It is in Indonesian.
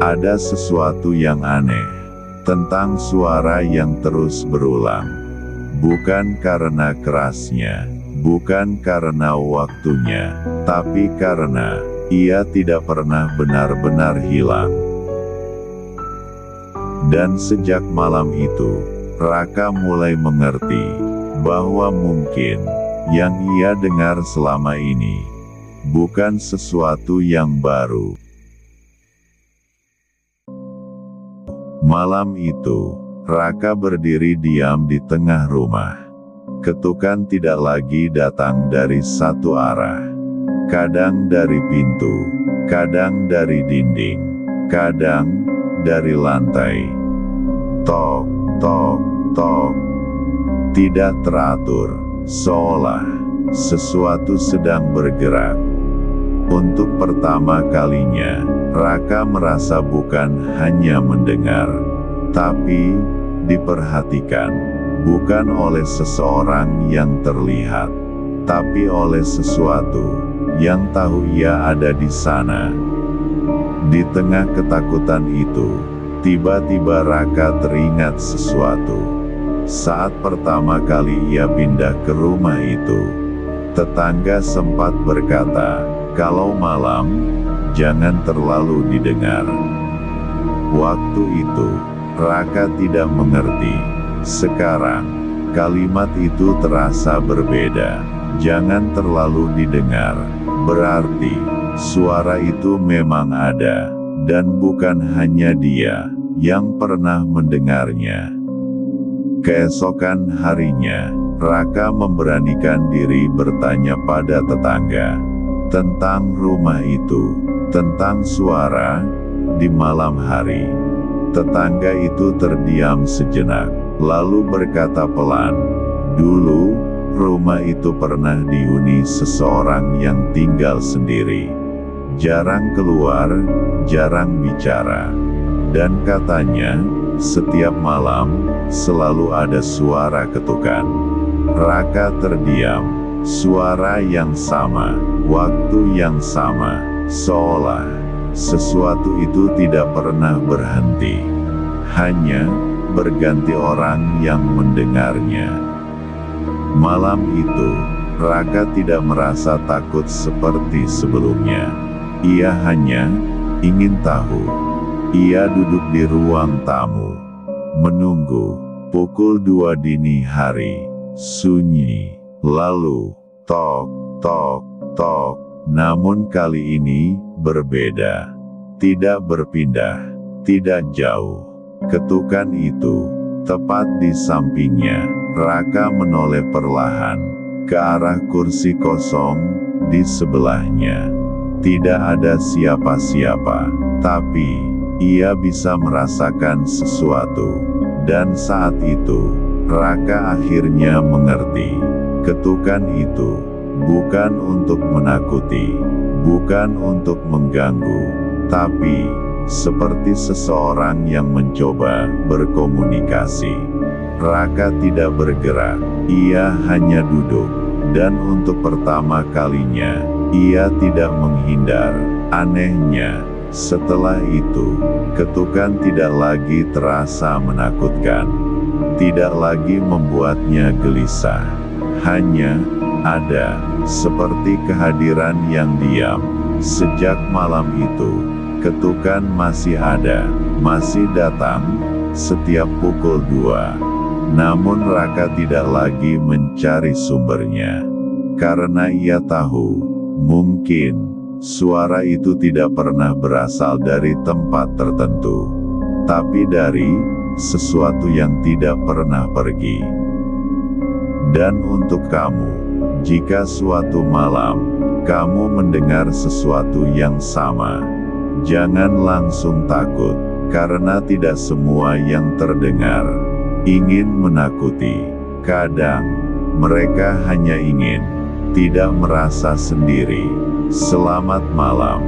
Ada sesuatu yang aneh tentang suara yang terus berulang. Bukan karena kerasnya, bukan karena waktunya, tapi karena ia tidak pernah benar-benar hilang. Dan sejak malam itu, Raka mulai mengerti bahwa mungkin yang ia dengar selama ini bukan sesuatu yang baru. Malam itu, Raka berdiri diam di tengah rumah. Ketukan tidak lagi datang dari satu arah. Kadang dari pintu, kadang dari dinding, kadang dari lantai. Tok, tok, tok. Tidak teratur, seolah sesuatu sedang bergerak. Untuk pertama kalinya, Raka merasa bukan hanya mendengar, tapi diperhatikan, bukan oleh seseorang yang terlihat, tapi oleh sesuatu yang tahu ia ada di sana. Di tengah ketakutan itu, tiba-tiba Raka teringat sesuatu. Saat pertama kali ia pindah ke rumah itu, tetangga sempat berkata, "Kalau malam, jangan terlalu didengar." Waktu itu, Raka tidak mengerti. Sekarang, kalimat itu terasa berbeda. Jangan terlalu didengar. Berarti, suara itu memang ada, dan bukan hanya dia yang pernah mendengarnya. Keesokan harinya, Raka memberanikan diri bertanya pada tetangga tentang rumah itu, tentang suara di malam hari. Tetangga itu terdiam sejenak, lalu berkata pelan, "Dulu, rumah itu pernah dihuni seseorang yang tinggal sendiri. Jarang keluar, jarang bicara. Dan katanya, setiap malam, selalu ada suara ketukan." Raka terdiam. Suara yang sama, waktu yang sama, seolah sesuatu itu tidak pernah berhenti. Hanya berganti orang yang mendengarnya. Malam itu, Raka tidak merasa takut seperti sebelumnya. Ia hanya ingin tahu. Ia duduk di ruang tamu, menunggu. Pukul 2 dini hari, sunyi. Lalu, tok, tok, tok. Namun kali ini berbeda. Tidak berpindah, tidak jauh. Ketukan itu tepat di sampingnya. Raka menoleh perlahan ke arah kursi kosong di sebelahnya. Tidak ada siapa-siapa, tapi ia bisa merasakan sesuatu. Dan saat itu, Raka akhirnya mengerti. Ketukan itu bukan untuk menakuti, bukan untuk mengganggu, tapi seperti seseorang yang mencoba berkomunikasi. Raka tidak bergerak, ia hanya duduk, dan untuk pertama kalinya, ia tidak menghindar. Anehnya, setelah itu, ketukan tidak lagi terasa menakutkan, tidak lagi membuatnya gelisah. Hanya ada seperti kehadiran yang diam. Sejak malam itu, ketukan masih ada, masih datang setiap pukul 2. Namun Raka tidak lagi mencari sumbernya, karena ia tahu, mungkin suara itu tidak pernah berasal dari tempat tertentu, tapi dari sesuatu yang tidak pernah pergi. Dan untuk kamu, jika suatu malam kamu mendengar sesuatu yang sama, jangan langsung takut, karena tidak semua yang terdengar ingin menakuti. Kadang mereka hanya ingin tidak merasa sendiri. Selamat malam.